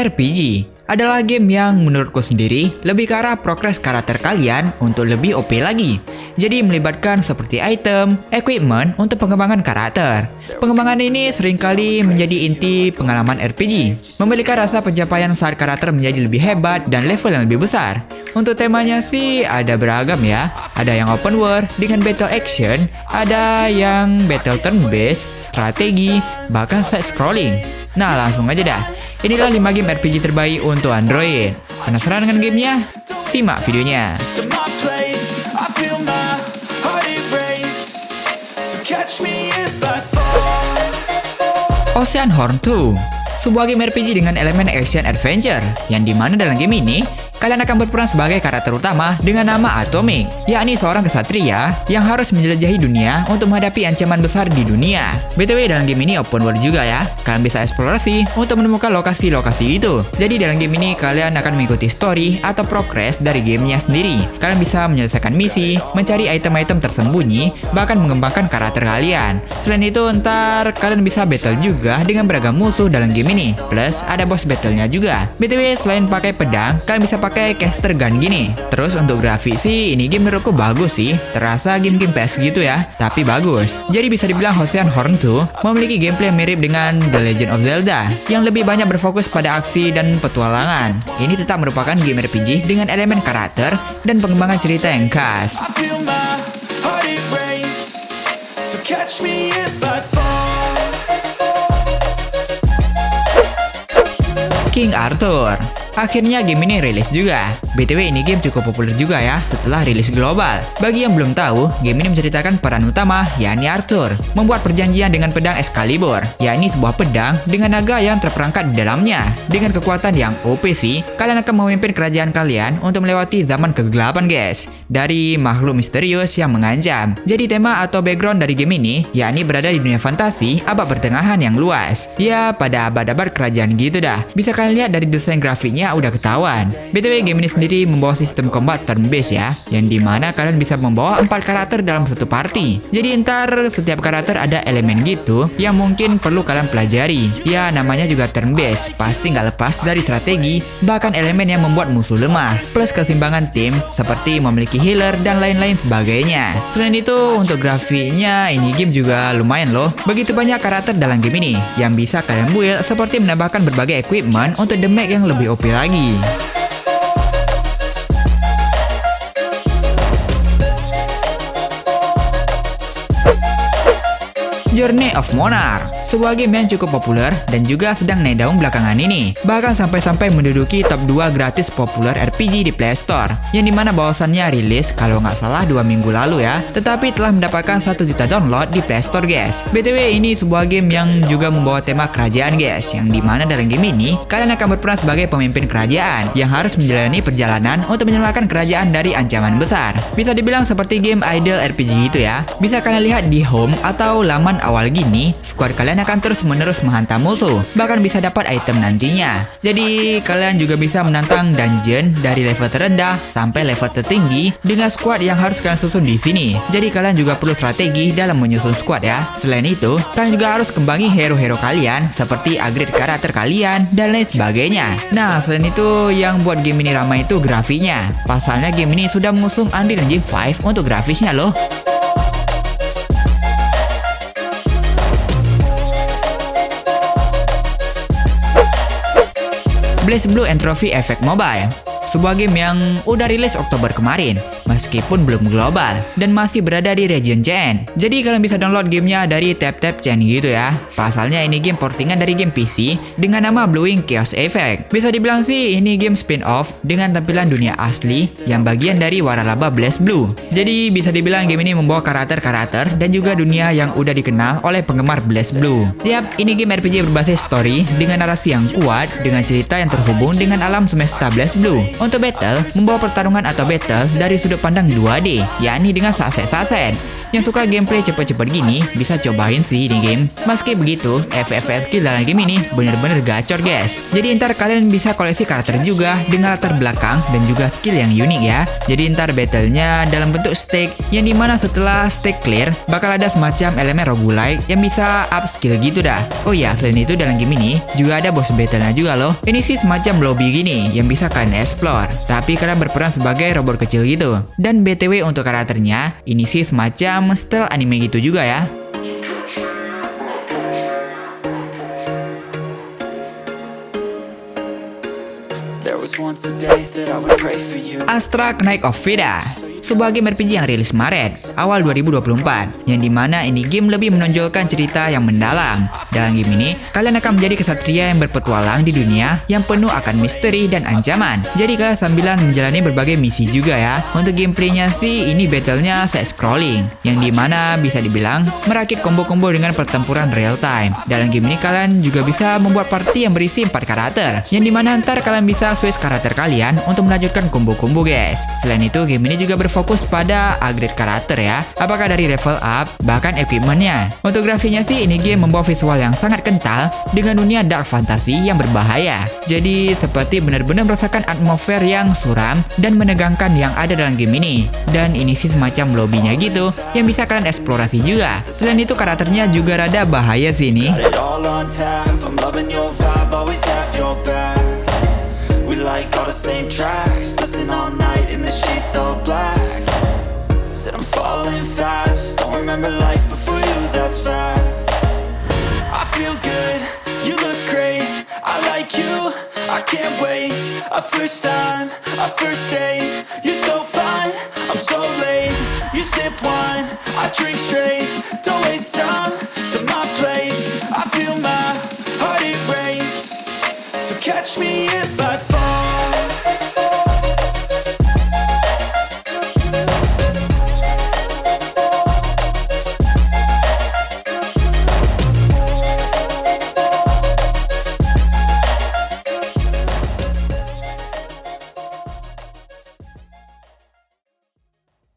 RPG adalah game yang menurutku sendiri lebih ke arah progres karakter kalian untuk lebih OP lagi. Jadi melibatkan seperti item, equipment untuk pengembangan karakter. Pengembangan ini seringkali menjadi inti pengalaman RPG, memberikan rasa pencapaian saat karakter menjadi lebih hebat dan level yang lebih besar. Untuk temanya sih ada beragam ya. Ada yang open world dengan battle action, ada yang battle turn based, strategi, bahkan side scrolling. Nah langsung aja dah. Inilah 5 game RPG terbaik untuk Android. Penasaran dengan gamenya? Simak videonya. Oceanhorn 2, sebuah game RPG dengan elemen action adventure, yang dimana dalam game ini kalian akan berperan sebagai karakter utama dengan nama Atomic, yakni seorang kesatria yang harus menjelajahi dunia untuk menghadapi ancaman besar di dunia. BTW dalam game ini open world juga ya, kalian bisa eksplorasi untuk menemukan lokasi-lokasi itu. Jadi dalam game ini kalian akan mengikuti story atau progress dari gamenya sendiri. Kalian bisa menyelesaikan misi, mencari item-item tersembunyi, bahkan mengembangkan karakter kalian. Selain itu ntar kalian bisa battle juga dengan beragam musuh dalam game ini. Plus ada boss battle-nya juga. BTW selain pakai pedang, kalian bisa pakai caster gun gini. Terus untuk grafik sih ini game menurutku bagus sih. Terasa game-game PS gitu ya, tapi bagus. Jadi bisa dibilang Oceanhorn 2 memiliki gameplay yang mirip dengan The Legend of Zelda yang lebih banyak berfokus pada aksi dan petualangan. Ini tetap merupakan game RPG dengan elemen karakter dan pengembangan cerita yang khas. King Arthur. Akhirnya game ini rilis juga. BTW ini game cukup populer juga ya setelah rilis global. Bagi yang belum tahu, game ini menceritakan peran utama yakni Arthur membuat perjanjian dengan pedang Excalibur, yakni sebuah pedang dengan naga yang terperangkap di dalamnya. Dengan kekuatan yang OP sih, kalian akan memimpin kerajaan kalian untuk melewati zaman kegelapan guys, dari makhluk misterius yang mengancam. Jadi tema atau background dari game ini yakni berada di dunia fantasi abad pertengahan yang luas. Ya pada abad-abad kerajaan gitu dah. Bisa kalian lihat dari desain grafiknya udah ketahuan. BTW game ini sendiri membawa sistem combat turn based ya, yang dimana kalian bisa membawa 4 karakter dalam satu party. Jadi ntar setiap karakter ada elemen gitu yang mungkin perlu kalian pelajari. Ya namanya juga turn based, pasti nggak lepas dari strategi, bahkan elemen yang membuat musuh lemah, plus keseimbangan tim seperti memiliki healer dan lain-lain sebagainya. Selain itu untuk grafiknya ini game juga lumayan loh. Begitu banyak karakter dalam game ini yang bisa kalian build, seperti menambahkan berbagai equipment untuk damage yang lebih OP lagi. Journey of Monarch, sebuah game yang cukup populer dan juga sedang naik daun belakangan ini. Bahkan sampai-sampai menduduki top 2 gratis populer RPG di Play Store, yang dimana bahwasannya rilis kalau nggak salah 2 minggu lalu ya, tetapi telah mendapatkan 1 juta download di Play Store guys. BTW ini sebuah game yang juga membawa tema kerajaan guys, yang dimana dalam game ini kalian akan berperan sebagai pemimpin kerajaan yang harus menjalani perjalanan untuk menyelamatkan kerajaan dari ancaman besar. Bisa dibilang seperti game idle RPG gitu ya. Bisa kalian lihat di home atau laman awal gini, squad kalian akan terus-menerus menghantam musuh, bahkan bisa dapat item nantinya. Jadi kalian juga bisa menantang dungeon dari level terendah sampai level tertinggi dengan squad yang harus kalian susun di sini. Jadi kalian juga perlu strategi dalam menyusun squad ya. Selain itu, kalian juga harus kembangi hero-hero kalian seperti upgrade karakter kalian dan lain sebagainya. Nah, selain itu yang buat game ini ramai itu grafiknya. Pasalnya game ini sudah mengusung Unreal Engine 5 untuk grafisnya loh. BlazBlue Entropy Effect Mobile, sebuah game yang udah rilis Oktober kemarin, meskipun belum global dan masih berada di region Chen. Jadi kalian bisa download gamenya dari tab-tab Chen gitu ya. Pasalnya ini game portingan dari game PC dengan nama Blueing Chaos Effect. Bisa dibilang sih ini game spin-off dengan tampilan dunia asli yang bagian dari waralaba BlazBlue. Jadi bisa dibilang game ini membawa karakter-karakter dan juga dunia yang udah dikenal oleh penggemar BlazBlue. Yap, ini game RPG berbasis story dengan narasi yang kuat dengan cerita yang terhubung dengan alam semesta BlazBlue. Untuk battle, membawa pertarungan atau battle dari sudut pandang 2D, yakni dengan saset-saset. Yang suka gameplay cepet-cepet gini bisa cobain sih di game. Meski begitu, FFS skill dalam game ini bener-bener gacor guys. Jadi ntar kalian bisa koleksi karakter juga dengan latar belakang dan juga skill yang unik ya. Jadi ntar battlenya dalam bentuk stake, yang dimana setelah stake clear bakal ada semacam elemen roguelike yang bisa up skill gitu dah. Oh ya, selain itu dalam game ini juga ada boss battlenya juga loh. Ini sih semacam lobby gini yang bisa kalian explore, tapi kalian berperan sebagai robot kecil gitu. Dan BTW untuk karakternya, ini sih semacam style anime gitu juga ya. Astra Knight of Veda, sebuah game RPG yang rilis Maret awal 2024, yang dimana ini game lebih menonjolkan cerita yang mendalam. Dalam game ini, kalian akan menjadi kesatria yang berpetualang di dunia yang penuh akan misteri dan ancaman. Jadi kalian sambilan menjalani berbagai misi juga ya. Untuk gameplaynya sih, ini battlenya side scrolling, yang dimana bisa dibilang merakit combo-combo dengan pertempuran real time. Dalam game ini kalian juga bisa membuat party yang berisi 4 karakter, yang dimana ntar kalian bisa switch karakter kalian untuk melanjutkan combo-combo guys. Selain itu, game ini juga berfokus pada upgrade karakter ya, apakah dari level up, bahkan equipmentnya. Untuk grafiknya sih, ini game membawa visual yang sangat kental dengan dunia dark fantasy yang berbahaya. Jadi seperti benar-benar merasakan atmosfer yang suram dan menegangkan yang ada dalam game ini. Dan ini sih semacam lobbynya gitu yang bisa kalian eksplorasi juga. Selain itu karakternya juga rada bahaya sih ini. We like all the same tracks, listen all night in the sheets all black. Said I'm falling fast, don't remember life before you, that's fact. I feel good, you look great, I like you, I can't wait. A first time, a first date, you're so fine, I'm so late. You sip wine, I drink straight, don't waste time to my place. I feel my heart erase, so catch me if I fall.